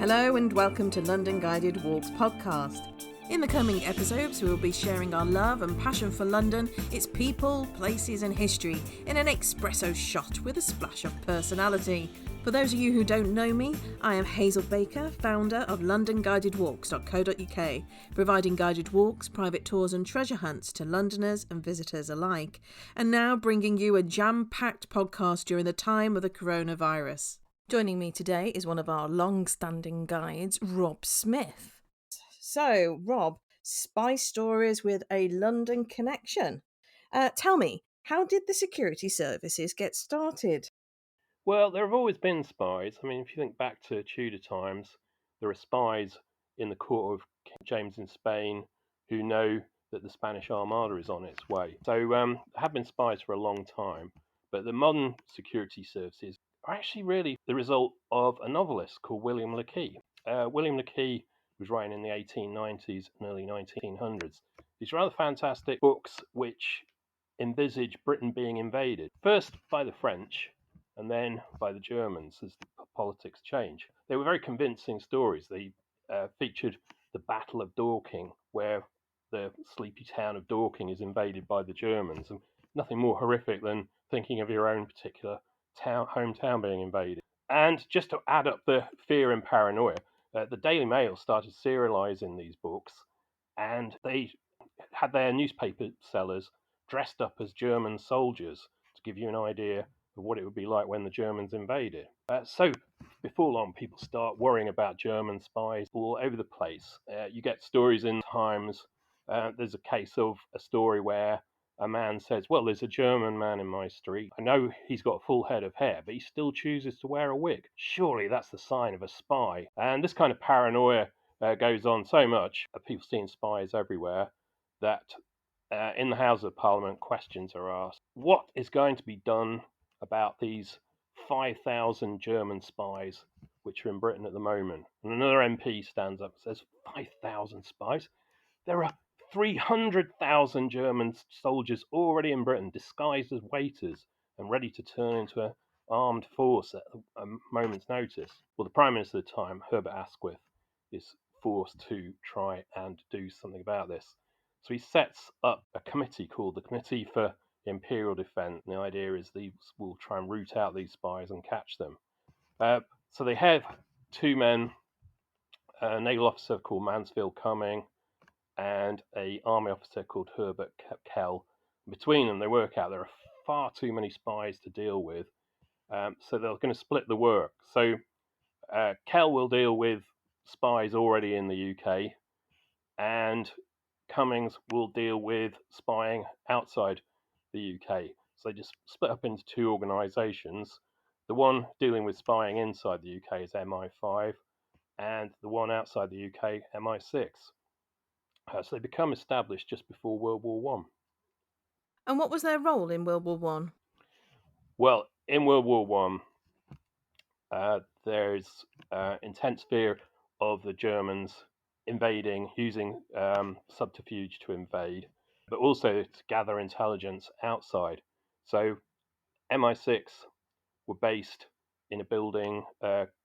Hello and welcome to London Guided Walks podcast. In the coming episodes, we will be sharing our love and passion for London, its people, places and history in an espresso shot with a splash of personality. For those of you who don't know me, I am Hazel Baker, founder of LondonGuidedWalks.co.uk, providing guided walks, private tours and treasure hunts to Londoners and visitors alike, and now bringing you a jam-packed podcast during the time of the coronavirus. Joining me today is one of our long-standing guides, Rob Smith. So, Rob, spy stories with a London connection. Tell me, how did the security services get started? Well, there have always been spies. I mean, if you think back to Tudor times, there are spies in the court of King James in Spain who know that the Spanish Armada is on its way. So there have been spies for a long time, but the modern security services are actually really the result of a novelist called William Le Quay. William Le Quay was writing in the 1890s and early 1900s. These rather fantastic books which envisage Britain being invaded, first by the French and then by the Germans as the politics change. They were very convincing stories. They featured the Battle of Dorking, where the sleepy town of Dorking is invaded by the Germans, and nothing more horrific than thinking of your own particular hometown being invaded. And just to add up the fear and paranoia, the Daily Mail started serializing these books, and they had their newspaper sellers dressed up as German soldiers to give you an idea of what it would be like when the Germans invaded. So before long, people start worrying about German spies all over the place. You get stories in Times. There's a case of a story where a man says, well, there's a German man in my street. I know he's got a full head of hair, but he still chooses to wear a wig. Surely that's the sign of a spy. And this kind of paranoia goes on so much. People seeing spies everywhere that in the House of Parliament, questions are asked. What is going to be done about these 5,000 German spies which are in Britain at the moment? And another MP stands up and says, 5,000 spies? There are 300,000 German soldiers already in Britain, disguised as waiters and ready to turn into an armed force at a moment's notice. Well, the Prime Minister at the time, Herbert Asquith, is forced to try and do something about this. So he sets up a committee called the Committee for Imperial Defence. And the idea is these will try and root out these spies and catch them. So they have two men, a naval officer called Mansfield Cumming and an army officer called Herbert Kell. Between them, they work out there are far too many spies to deal with. So they're going to split the work. So Kell will deal with spies already in the UK, and Cummings will deal with spying outside the UK. So they just split up into two organisations. The one dealing with spying inside the UK is MI5, and the one outside the UK, MI6. So they become established just before World War One. And what was their role in World War One? Well, in World War One, there's intense fear of the Germans invading, using subterfuge to invade, but also to gather intelligence outside. So MI6 were based in a building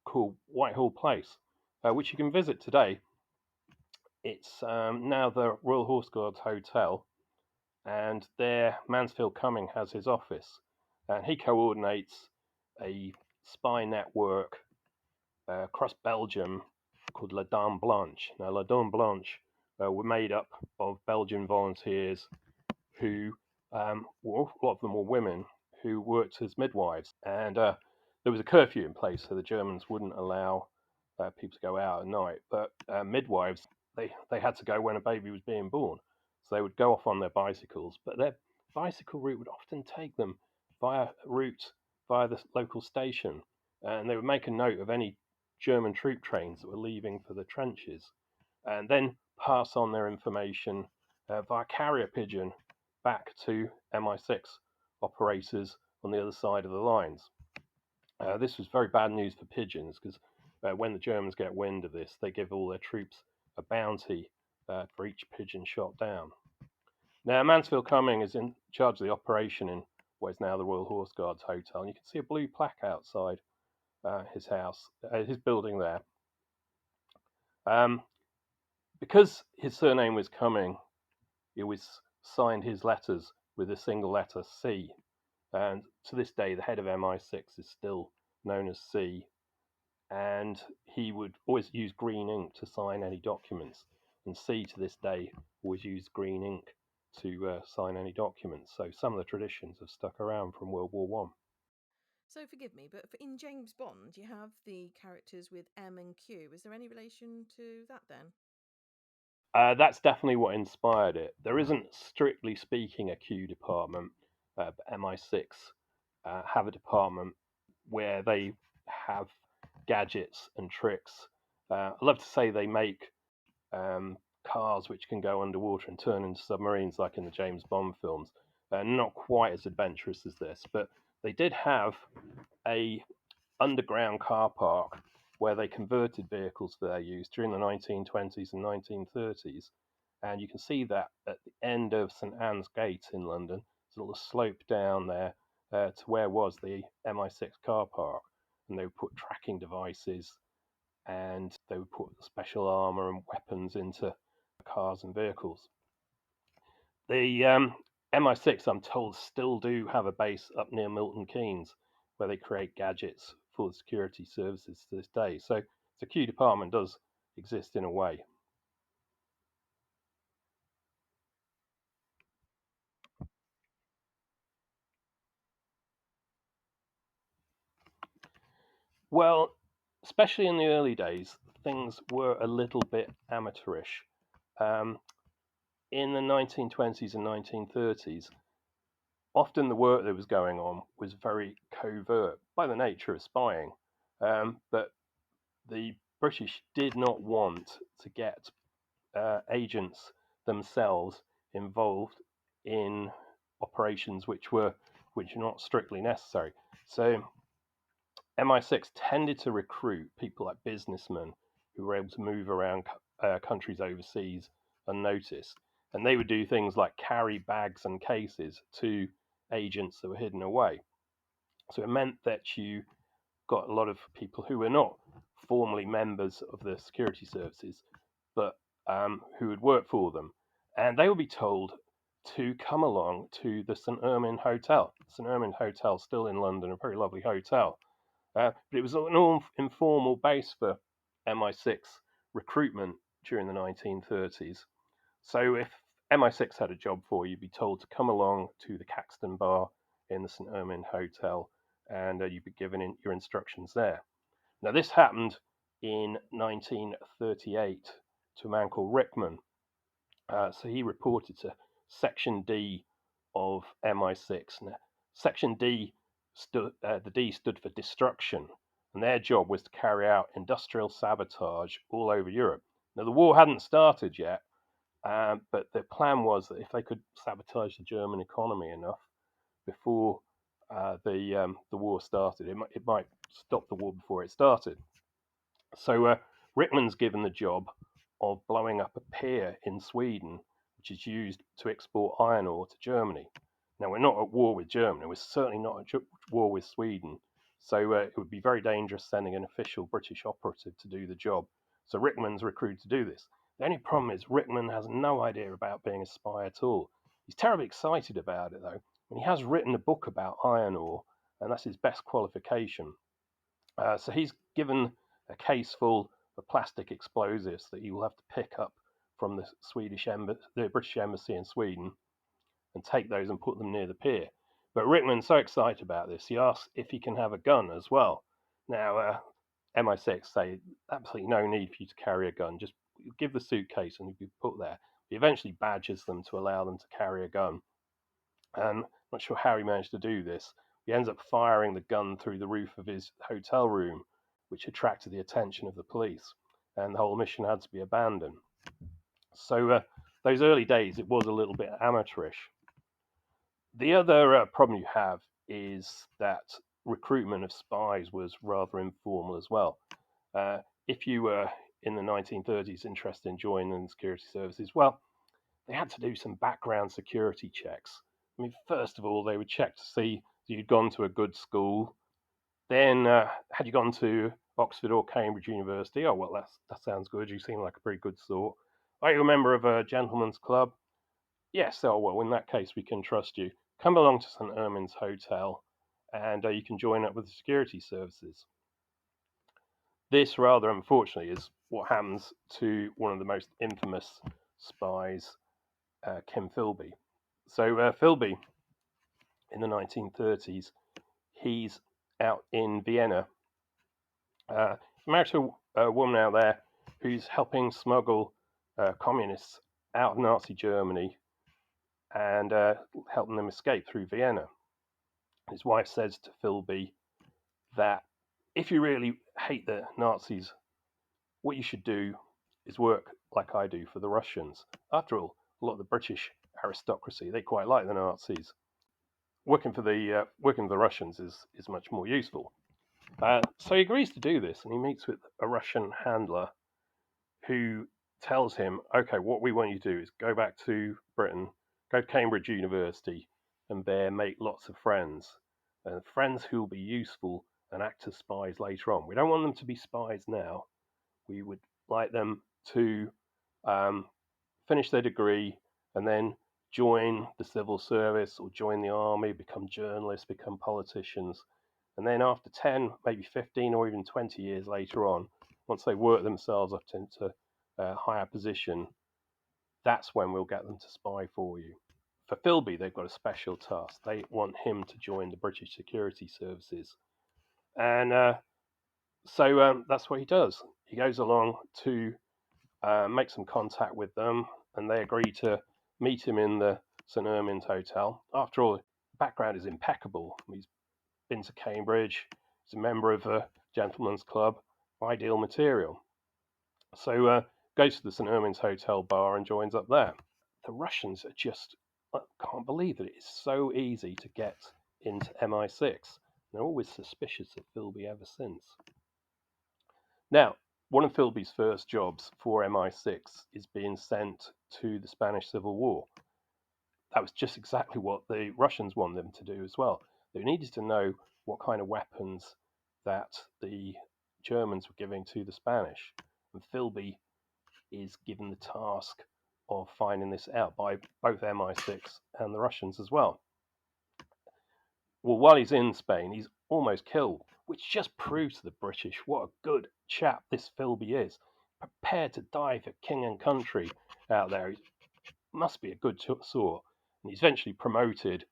called Whitehall Place, which you can visit today. It's now the Royal Horse Guards Hotel, and there Mansfield Cumming has his office, and he coordinates a spy network across Belgium called La Dame Blanche. Now, La Dame Blanche were made up of Belgian volunteers who, a lot of them were women, who worked as midwives. And there was a curfew in place, so the Germans wouldn't allow people to go out at night. But midwives, they had to go when a baby was being born. So they would go off on their bicycles, but their bicycle route would often take them via the local station. And they would make a note of any German troop trains that were leaving for the trenches, and then pass on their information via carrier pigeon back to MI6 operators on the other side of the lines. This was very bad news for pigeons, because when the Germans get wind of this, they give all their troops a bounty for each pigeon shot down. Now, Mansfield Cumming is in charge of the operation in what is now the Royal Horse Guards Hotel, and you can see a blue plaque outside his house, his building there. Because his surname was Cumming, he always signed his letters with a single letter C. And to this day, the head of MI6 is still known as C. And he would always use green ink to sign any documents. And C to this day always used green ink to sign any documents. So some of the traditions have stuck around from World War One. So forgive me, but in James Bond, you have the characters with M and Q. Is there any relation to that then? That's definitely what inspired it. There isn't, strictly speaking, a Q department, but MI6 have a department where they have gadgets and tricks. I love to say they make cars which can go underwater and turn into submarines, like in the James Bond films. Not quite as adventurous as this, but they did have a underground car park where they converted vehicles for their use during the 1920s and 1930s. And you can see that at the end of St Anne's Gate in London. There's a little slope down there to where was the MI6 car park. And they would put tracking devices and they would put special armour and weapons into cars and vehicles. The MI6, I'm told, still do have a base up near Milton Keynes where they create gadgets for the security services to this day. So the Q department does exist in a way. Well, especially in the early days, things were a little bit amateurish. Um, in the 1920s and 1930s, often the work that was going on was very covert by the nature of spying. But the British did not want to get agents themselves involved in operations which were not strictly necessary. So MI6 tended to recruit people like businessmen who were able to move around countries overseas unnoticed, and they would do things like carry bags and cases to agents that were hidden away. So it meant that you got a lot of people who were not formally members of the security services, but who would work for them. And they would be told to come along to the St Ermin Hotel. St Ermin Hotel, still in London, a very lovely hotel. But it was an all informal base for MI6 recruitment during the 1930s. So if MI6 had a job for you, you'd be told to come along to the Caxton Bar in the St Ermin Hotel, and you'd be given your instructions there. Now, this happened in 1938 to a man called Rickman. So he reported to Section D of MI6. Now, Section D the D stood for destruction, and their job was to carry out industrial sabotage all over Europe. Now, the war hadn't started yet, but the plan was that if they could sabotage the German economy enough before the war started, it might stop the war before it started. So Rickman's given the job of blowing up a pier in Sweden, which is used to export iron ore to Germany. Now, we're not at war with Germany. We're certainly not at war with Sweden. So it would be very dangerous sending an official British operative to do the job. So Rickman's recruited to do this. The only problem is Rickman has no idea about being a spy at all. He's terribly excited about it, though, and he has written a book about iron ore, and that's his best qualification. So he's given a case full of plastic explosives that he will have to pick up from the British Embassy in Sweden, and take those and put them near the pier. But Rickman's so excited about this, he asks if he can have a gun as well. Now, MI6 say absolutely no need for you to carry a gun. Just give the suitcase and you'll be put there. He eventually badgers them to allow them to carry a gun. I'm not sure how he managed to do this. He ends up firing the gun through the roof of his hotel room, which attracted the attention of the police, and the whole mission had to be abandoned. So those early days, it was a little bit amateurish. The other problem you have is that recruitment of spies was rather informal as well. If you were in the 1930s interested in joining the security services, well, they had to do some background security checks. I mean, first of all, they would check to see that you'd gone to a good school. Then, had you gone to Oxford or Cambridge University. Oh, well, that sounds good. You seem like a pretty good sort. Are you a member of a gentleman's club? Yes. Oh, well, in that case, we can trust you. Come along to St. Ermin's Hotel and you can join up with the security services. This, rather unfortunately, is what happens to one of the most infamous spies, Kim Philby. So, Philby, in the 1930s, he's out in Vienna. Married to a woman out there who's helping smuggle communists out of Nazi Germany and helping them escape through Vienna. His wife says to Philby that if you really hate the Nazis, what you should do is work like I do for the Russians. After all, a lot of the British aristocracy, they quite like the Nazis. Working for the Russians is much more useful. So he agrees to do this, and he meets with a Russian handler who tells him, "Okay, what we want you to do is go back to Britain, go to Cambridge University, and there make lots of friends, and friends who will be useful and act as spies later on. We don't want them to be spies now. We would like them to finish their degree and then join the civil service or join the army, become journalists, become politicians. And then after 10, maybe 15 or even 20 years later on, once they work themselves up into a higher position, that's when we'll get them to spy for you." For Philby, they've got a special task. They want him to join the British security services. And so that's what he does. He goes along to make some contact with them, and they agree to meet him in the St. Ermin's Hotel. After all, the background is impeccable. He's been to Cambridge, he's a member of a gentleman's club, ideal material. So goes to the St. Ermin's Hotel bar and joins up there. The Russians are just, I can't believe that it is so easy to get into MI6. They're always suspicious of Philby ever since. Now, one of Philby's first jobs for MI6 is being sent to the Spanish Civil War. That was just exactly what the Russians wanted them to do as well. They needed to know what kind of weapons that the Germans were giving to the Spanish. And Philby is given the task of finding this out by both MI6 and the Russians as well. Well, while he's in Spain, he's almost killed, which just proves to the British what a good chap this Philby is. Prepared to die for king and country out there. He must be a good sort. And he's eventually promoted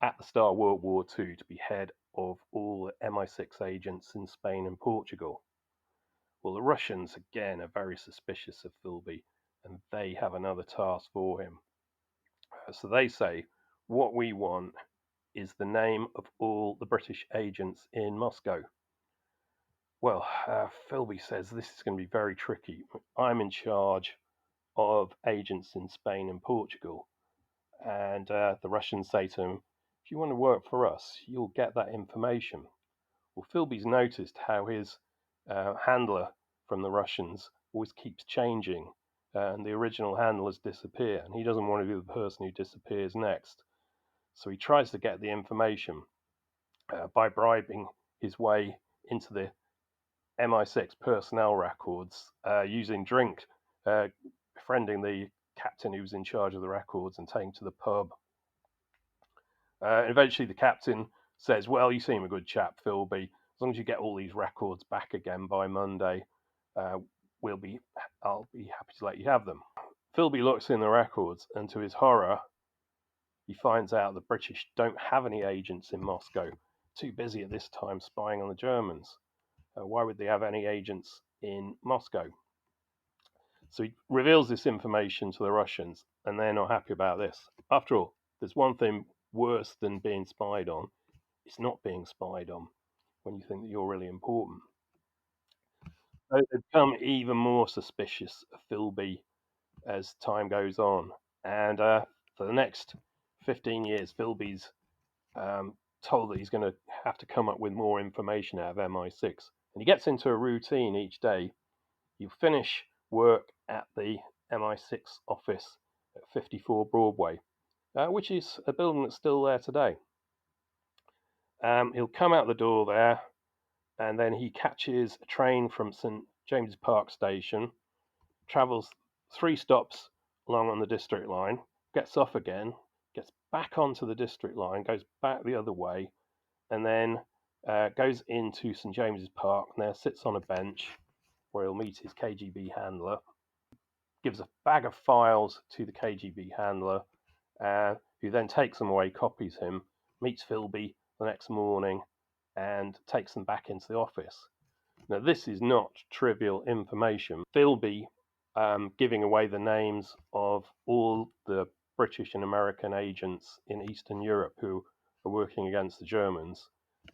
at the start of World War II to be head of all the MI6 agents in Spain and Portugal. Well, the Russians, again, are very suspicious of Philby, and they have another task for him. So they say, what we want is the name of all the British agents in Moscow. Well, Philby says this is going to be very tricky. I'm in charge of agents in Spain and Portugal. And the Russians say to him, if you want to work for us, you'll get that information. Well, Philby's noticed how his handler from the Russians always keeps changing, and the original handlers disappear, and he doesn't want to be the person who disappears next. So he tries to get the information by bribing his way into the MI6 personnel records, using drink, befriending the captain who was in charge of the records and taking to the pub. Eventually the captain says, well, you seem a good chap, Philby. As long as you get all these records back again by Monday, I'll be happy to let you have them. Philby looks in the records, and to his horror, he finds out the British don't have any agents in Moscow. Too busy at this time spying on the Germans. Why would they have any agents in Moscow? So he reveals this information to the Russians, and they're not happy about this. After all, there's one thing worse than being spied on. It's not being spied on when you think that you're really important. So they become even more suspicious of Philby as time goes on. And for the next 15 years, Philby's told that he's going to have to come up with more information out of MI6. And he gets into a routine each day. You finish work at the MI6 office at 54 Broadway, which is a building that's still there today. He'll come out the door there, and then he catches a train from St James's Park station, travels 3 stops along on the district line, gets off again, gets back onto the district line, goes back the other way, and then goes into St James's Park and there sits on a bench where he'll meet his KGB handler, gives a bag of files to the KGB handler, who then takes them away, copies him, meets Philby the next morning, and takes them back into the office. Now, this is not trivial information. Philby giving away the names of all the British and American agents in Eastern Europe who are working against the Germans.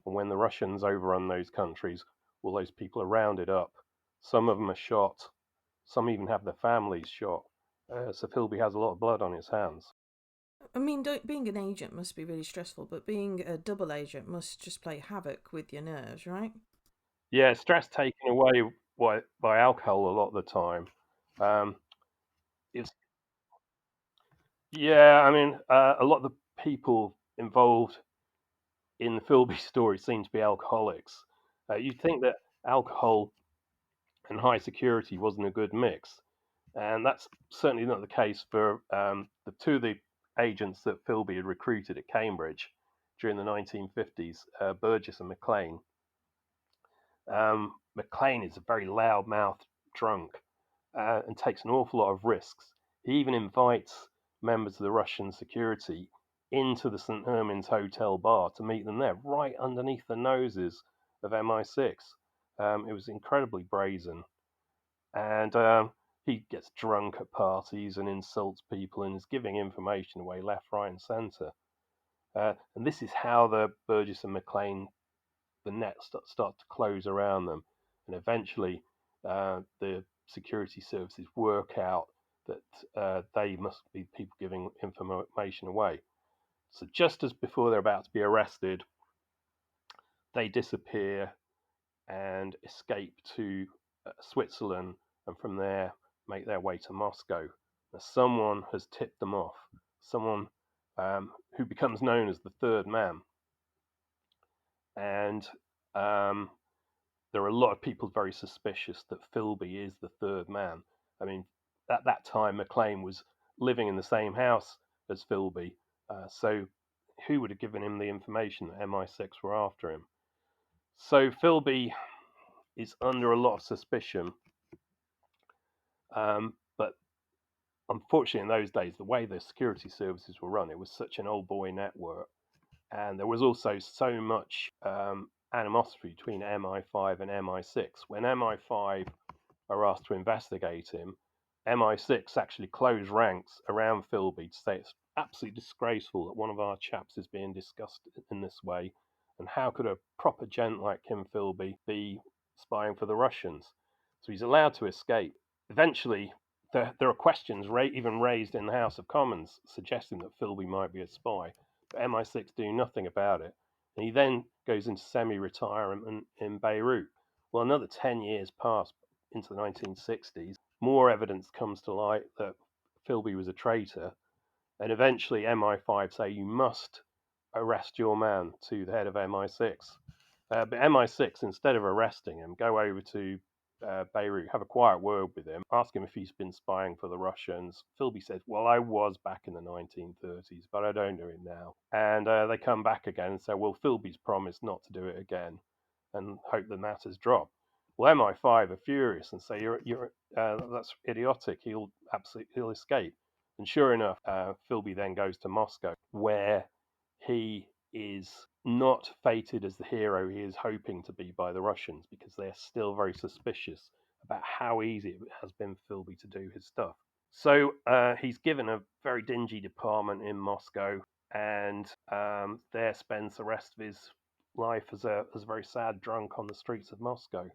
And when the Russians overrun those countries, all those people are rounded up. Some of them are shot. Some even have their families shot. So Philby has a lot of blood on his hands. I mean, being an agent must be really stressful, but being a double agent must just play havoc with your nerves, right? Yeah, stress taken away by alcohol a lot of the time. It's Yeah, I mean, a lot of the people involved in the Philby story seem to be alcoholics. You'd think that alcohol and high security wasn't a good mix, and that's certainly not the case for the two of the agents that Philby had recruited at Cambridge during the 1950s, Burgess and Maclean. Maclean is a very loud-mouthed drunk and takes an awful lot of risks. He even invites members of the Russian security into the St. Herman's Hotel bar to meet them there, right underneath the noses of MI6. It was incredibly brazen. And he gets drunk at parties and insults people and is giving information away left, right, and centre. And this is how the Burgess and Maclean, the net start to close around them. And eventually, the security services work out that they must be people giving information away. So just as before they're about to be arrested, they disappear and escape to Switzerland, and from there make their way to Moscow. Now, someone has tipped them off, someone who becomes known as the third man. And there are a lot of people very suspicious that Philby is the third man. I mean, at that time, Maclean was living in the same house as Philby, so who would have given him the information that MI6 were after him? So Philby is under a lot of suspicion, but unfortunately in those days, the way the security services were run, it was such an old boy network, and there was also so much animosity between MI5 and MI6. When MI5 are asked to investigate him, MI6 actually close ranks around Philby to say it's absolutely disgraceful that one of our chaps is being discussed in this way, and how could a proper gent like him, Philby, be spying for the Russians? So he's allowed to escape. Eventually, there are questions even raised in the House of Commons suggesting that Philby might be a spy, but MI6 do nothing about it. And he then goes into semi-retirement in Beirut. Well, another 10 years pass into the 1960s. More evidence comes to light that Philby was a traitor, and eventually MI5 say you must arrest your man, to the head of MI6. But MI6, instead of arresting him, go over to Beirut, have a quiet word with him, ask him if he's been spying for the Russians. Philby says, well, I was back in the 1930s, but I don't do it now. And they come back again and say, well, Philby's promised not to do it again, and hope the matters drop. Well, MI5 are furious and say, that's idiotic. He'll escape. And sure enough, Philby then goes to Moscow, where he is not fated as the hero he is hoping to be by the Russians, because they're still very suspicious about how easy it has been for Philby to do his stuff. So he's given a very dingy department in Moscow, and there spends the rest of his life as a very sad drunk on the streets of Moscow.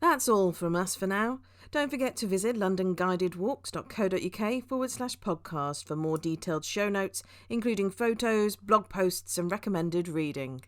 That's all from us for now. Don't forget to visit londonguidedwalks.co.uk/podcast for more detailed show notes, including photos, blog posts, and recommended reading.